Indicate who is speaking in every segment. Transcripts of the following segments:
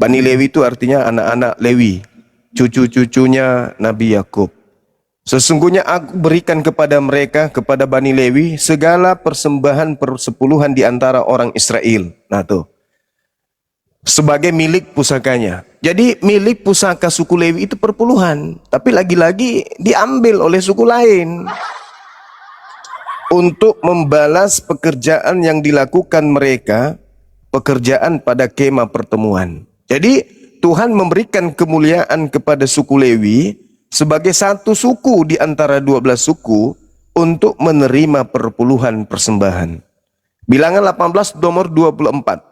Speaker 1: Bani Lewi itu artinya anak-anak Lewi, cucu-cucunya Nabi Yakub. Sesungguhnya aku berikan kepada mereka, kepada Bani Lewi, segala persembahan persepuluhan di antara orang Israel. Nah tuh, sebagai milik pusakanya. Jadi milik pusaka suku Lewi itu perpuluhan, tapi lagi-lagi diambil oleh suku lain untuk membalas pekerjaan yang dilakukan mereka, pekerjaan pada kemah pertemuan. Jadi Tuhan memberikan kemuliaan kepada suku Lewi sebagai satu suku di antara 12 suku untuk menerima perpuluhan persembahan. Bilangan 18 nomor 24.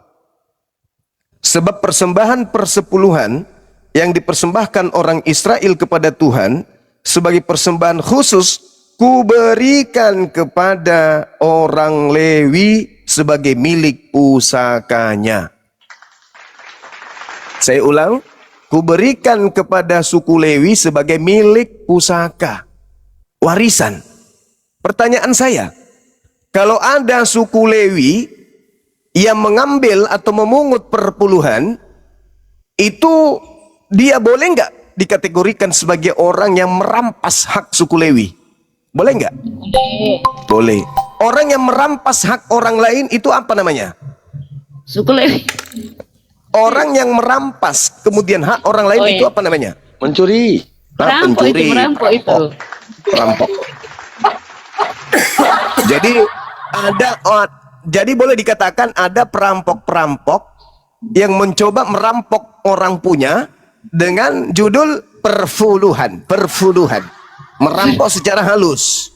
Speaker 1: Sebab persembahan persepuluhan yang dipersembahkan orang Israel kepada Tuhan sebagai persembahan khusus kuberikan kepada orang Lewi sebagai milik pusakanya. Saya ulang, kuberikan kepada suku Lewi sebagai milik pusaka, warisan. Pertanyaan saya, kalau ada suku Lewi yang mengambil atau memungut perpuluhan, itu dia boleh nggak dikategorikan sebagai orang yang merampas hak suku Lewi? Boleh nggak? Boleh. Orang yang merampas hak orang lain itu apa namanya?
Speaker 2: Suku Lewi.
Speaker 1: Orang yang merampas kemudian hak orang lain itu apa namanya?
Speaker 3: Mencuri.
Speaker 2: Merampok itu, merampok itu.
Speaker 1: Perampok. Jadi boleh dikatakan ada perampok-perampok yang mencoba merampok orang punya dengan judul perpuluhan. Merampok secara halus.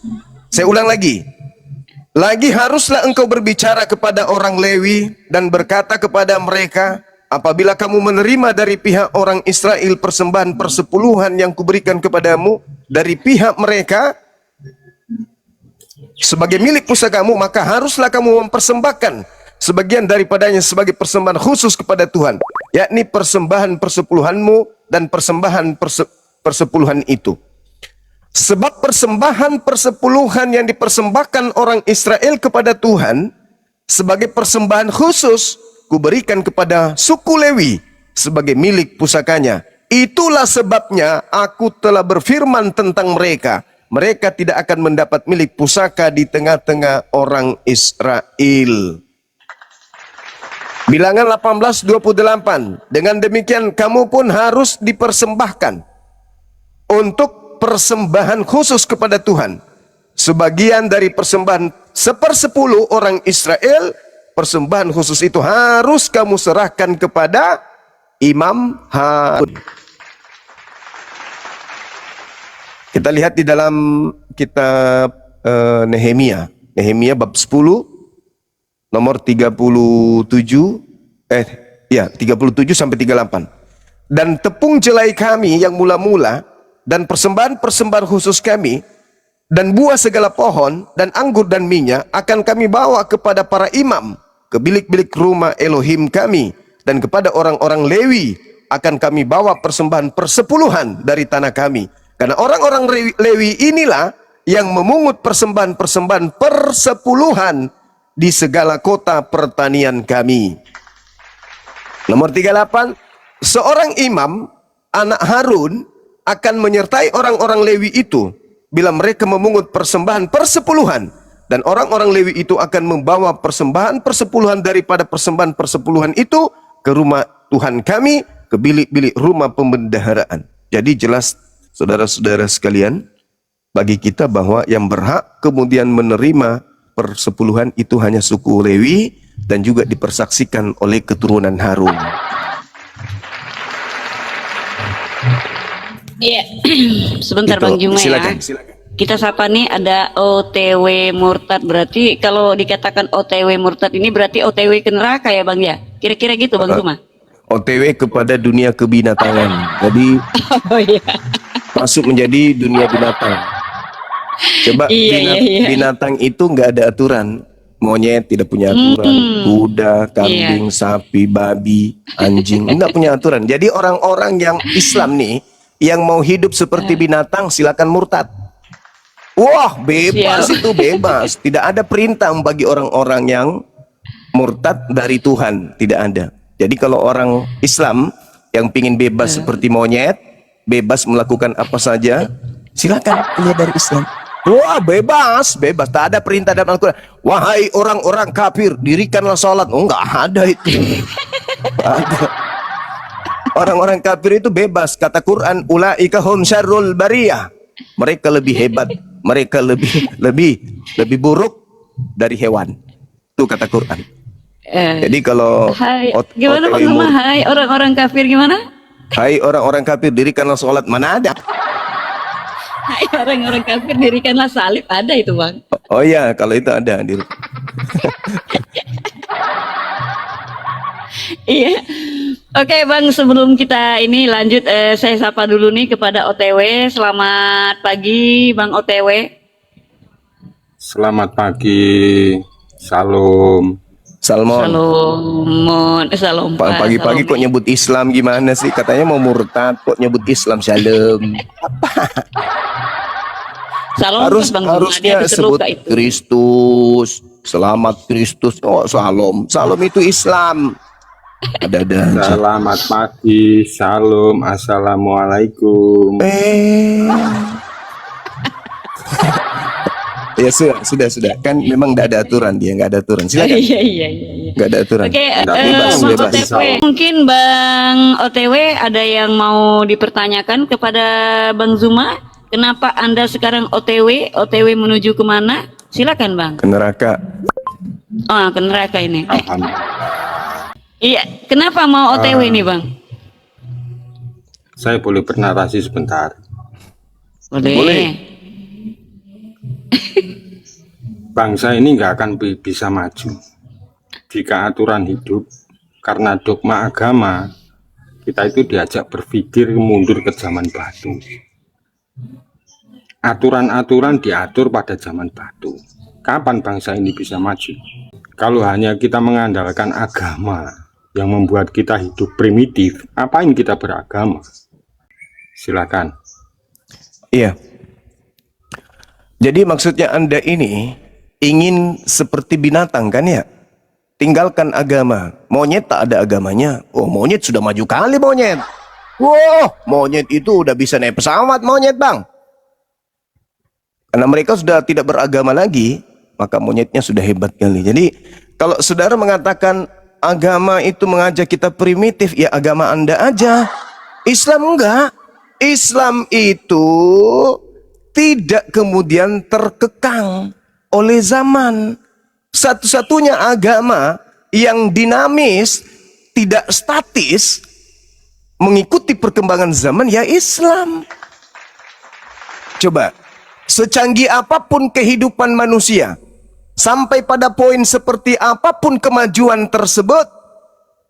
Speaker 1: Saya ulang lagi. Lagi haruslah engkau berbicara kepada orang Lewi dan berkata kepada mereka, apabila kamu menerima dari pihak orang Israel persembahan persepuluhan yang kuberikan kepadamu dari pihak mereka sebagai milik pusakamu, maka haruslah kamu mempersembahkan sebagian daripadanya sebagai persembahan khusus kepada Tuhan, yakni persembahan persepuluhanmu dan persembahan persepuluhan itu. Sebab persembahan persepuluhan yang dipersembahkan orang Israel kepada Tuhan sebagai persembahan khusus kuberikan kepada suku Lewi sebagai milik pusakanya. Itulah sebabnya aku telah berfirman tentang mereka. Mereka tidak akan mendapat milik pusaka di tengah-tengah orang Israel. Bilangan 18:28. Dengan demikian kamu pun harus dipersembahkan untuk persembahan khusus kepada Tuhan. Sebagian dari persembahan 1/10 orang Israel, persembahan khusus itu harus kamu serahkan kepada Imam Harun. Kita lihat di dalam kitab Nehemia bab 10 nomor 37 sampai 38. Dan tepung jelai kami yang mula-mula dan persembahan-persembahan khusus kami dan buah segala pohon dan anggur dan minyak akan kami bawa kepada para imam ke bilik-bilik rumah Elohim kami, dan kepada orang-orang Lewi akan kami bawa persembahan persepuluhan dari tanah kami. Karena orang-orang Lewi inilah yang memungut persembahan-persembahan persepuluhan di segala kota pertanian kami. Nomor 38, seorang imam, anak Harun, akan menyertai orang-orang Lewi itu bila mereka memungut persembahan persepuluhan, dan orang-orang Lewi itu akan membawa persembahan persepuluhan daripada persembahan persepuluhan itu ke rumah Tuhan kami, ke bilik-bilik rumah pembendaharaan. Jadi jelas saudara-saudara sekalian, bagi kita bahwa yang berhak kemudian menerima persepuluhan itu hanya suku Lewi dan juga dipersaksikan oleh keturunan Harun.
Speaker 2: Iya. Sebentar
Speaker 1: Itu,
Speaker 2: Bang Juma
Speaker 1: silakan.
Speaker 2: Kita sapa nih, ada OTW murtad. Berarti kalau dikatakan OTW murtad ini berarti OTW ke neraka ya Bang ya? Kira-kira gitu Bang Juma?
Speaker 1: OTW kepada dunia kebinatangan. Jadi
Speaker 2: Oh iya.
Speaker 1: masuk menjadi dunia binatang. Coba binatang itu nggak ada aturan. Monyet tidak punya aturan, kuda, kambing, sapi, babi, anjing nggak punya aturan. Jadi orang-orang yang Islam nih yang mau hidup seperti binatang silakan murtad. Wah, bebas itu bebas. Tidak ada perintah bagi orang-orang yang murtad dari Tuhan, tidak ada. Jadi kalau orang Islam yang pingin bebas seperti monyet, bebas melakukan apa saja, silakan kuliah dari Islam. Wah, bebas, bebas. Tak ada perintah dalam Al-Quran. Wahai orang-orang kafir, dirikanlah sholat. Oh, enggak ada itu. Nggak ada. Orang-orang kafir itu bebas. Kata Quran, ulaika hum syarrul bariyah. Mereka lebih hebat, mereka lebih buruk dari hewan. Itu kata Quran. Jadi kalau
Speaker 2: Hai, gimana Bang Zuma? Hai orang-orang kafir gimana?
Speaker 1: Hai orang-orang kafir, dirikanlah sholat. Mana ada?
Speaker 2: Hai orang-orang kafir, dirikanlah salib. Ada itu Bang.
Speaker 1: Oh iya, kalau itu ada.
Speaker 2: Iya. Oke Bang, sebelum kita ini lanjut, saya sapa dulu nih kepada OTW. Selamat pagi Bang OTW.
Speaker 3: Selamat pagi, salam.
Speaker 1: Salmon.
Speaker 2: Salam.
Speaker 1: Pagi-pagi kok nyebut Islam gimana sih? Katanya mau murtad, kok nyebut Islam shalom.
Speaker 2: Salam Bang Zuma,
Speaker 1: Harusnya
Speaker 2: dia
Speaker 1: sebut
Speaker 2: terluka itu.
Speaker 1: Kristus, selamat Kristus. Oh, salam. Salam itu Islam. Ada.
Speaker 3: Selamat pagi, salam, assalamualaikum.
Speaker 1: Ya sudah. Kan memang tidak ada aturan, dia nggak ada aturan. Silakan.
Speaker 2: Iya.
Speaker 1: Nggak ada aturan.
Speaker 2: Oke,
Speaker 1: Bebas.
Speaker 2: Bang OTW. Mungkin Bang OTW ada yang mau dipertanyakan kepada Bang Zuma. Kenapa Anda sekarang OTW? OTW menuju kemana? Silakan Bang.
Speaker 1: Ke neraka.
Speaker 2: Oh, ke neraka ini.
Speaker 3: Alhamdulillah.
Speaker 2: Iya, kenapa mau OTW nih Bang?
Speaker 3: Saya boleh bernarasi sebentar.
Speaker 2: Boleh.
Speaker 3: Bangsa ini nggak akan bisa maju jika aturan hidup karena dogma agama kita itu diajak berpikir mundur ke zaman batu. Aturan-aturan diatur pada zaman batu. Kapan bangsa ini bisa maju? Kalau hanya kita mengandalkan agama yang membuat kita hidup primitif, apain kita beragama? Silakan.
Speaker 1: Iya. Jadi maksudnya Anda ini ingin seperti binatang kan ya? Tinggalkan agama. Monyet tak ada agamanya. Oh, monyet sudah maju kali monyet. Wah, monyet itu udah bisa naik pesawat monyet Bang. Karena mereka sudah tidak beragama lagi, maka monyetnya sudah hebat kali. Jadi kalau saudara mengatakan agama itu mengajak kita primitif, ya agama Anda aja. Islam enggak. Islam itu tidak kemudian terkekang oleh zaman. Satu-satunya agama yang dinamis, tidak statis, mengikuti perkembangan zaman, ya Islam. Coba, secanggih apapun kehidupan manusia, sampai pada poin seperti apapun kemajuan tersebut,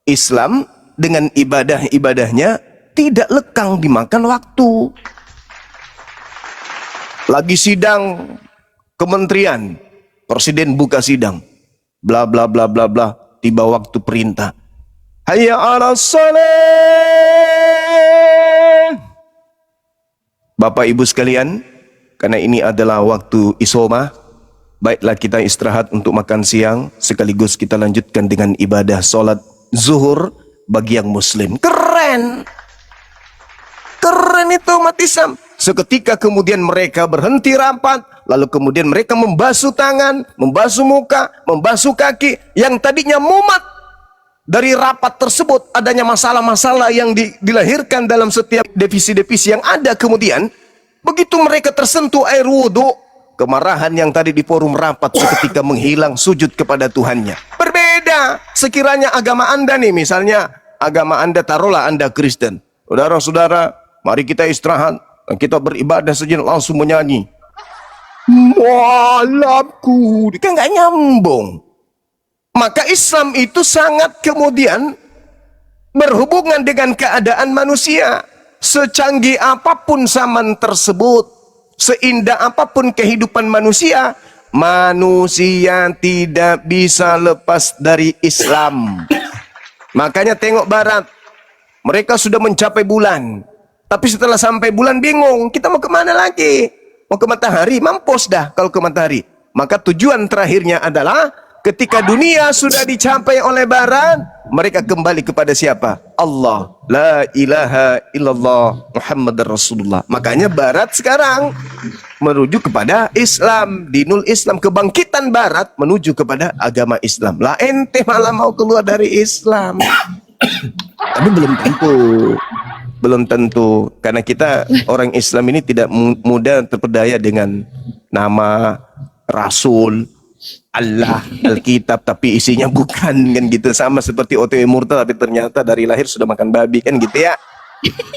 Speaker 1: Islam dengan ibadah-ibadahnya tidak lekang dimakan waktu. Lagi sidang kementerian, presiden buka sidang, bla bla bla bla bla, tiba waktu perintah, hayya 'alas shalah. Bapak Ibu sekalian, karena ini adalah waktu isoma, baiklah kita istirahat untuk makan siang, sekaligus kita lanjutkan dengan ibadah sholat zuhur bagi yang muslim. Keren itu umat Islam. Seketika kemudian mereka berhenti rapat, lalu kemudian mereka membasuh tangan, membasuh muka, membasuh kaki. Yang tadinya mumet dari rapat tersebut, adanya masalah-masalah yang dilahirkan dalam setiap divisi-divisi yang ada. Kemudian begitu mereka tersentuh air wudhu, kemarahan yang tadi di forum rapat seketika menghilang, sujud kepada Tuhannya. Berbeda sekiranya agama Anda nih, misalnya agama Anda, taruhlah Anda Kristen. Saudara-saudara, mari kita istirahat, kita beribadah sejenak, langsung menyanyi malamku, kan nggak nyambung. Maka Islam itu sangat kemudian berhubungan dengan keadaan manusia. Secanggih apapun zaman tersebut, seindah apapun kehidupan manusia, manusia tidak bisa lepas dari Islam. Makanya tengok barat, mereka sudah mencapai bulan, tapi setelah sampai bulan bingung, kita mau kemana lagi? Mau ke matahari? Mampus dah kalau ke matahari. Maka tujuan terakhirnya adalah ketika dunia sudah dicapai oleh barat, mereka kembali kepada siapa? Allah. La ilaha illallah Muhammadar Rasulullah. Makanya barat sekarang menuju kepada Islam, dinul Islam, kebangkitan barat menuju kepada agama Islam. Lah ente malah mau keluar dari Islam. Tapi belum tentu karena kita orang Islam ini tidak mudah terpedaya dengan nama Rasul, Allah, Alkitab, tapi isinya bukan, kan gitu. Sama seperti OTW murtad tapi ternyata dari lahir sudah makan babi, kan gitu ya.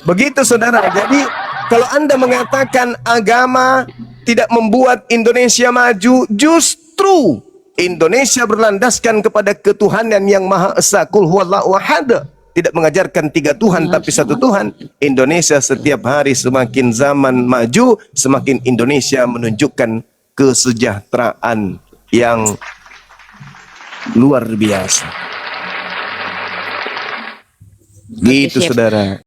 Speaker 1: Begitu saudara. Jadi kalau Anda mengatakan agama tidak membuat Indonesia maju, justru Indonesia berlandaskan kepada ketuhanan yang Maha Esa, Qul huwallahu ahad. Tidak mengajarkan 3 Tuhan tapi 1 Tuhan. Indonesia setiap hari semakin zaman maju, semakin Indonesia menunjukkan kesejahteraan yang luar biasa. Gitu
Speaker 2: siap.
Speaker 1: saudara.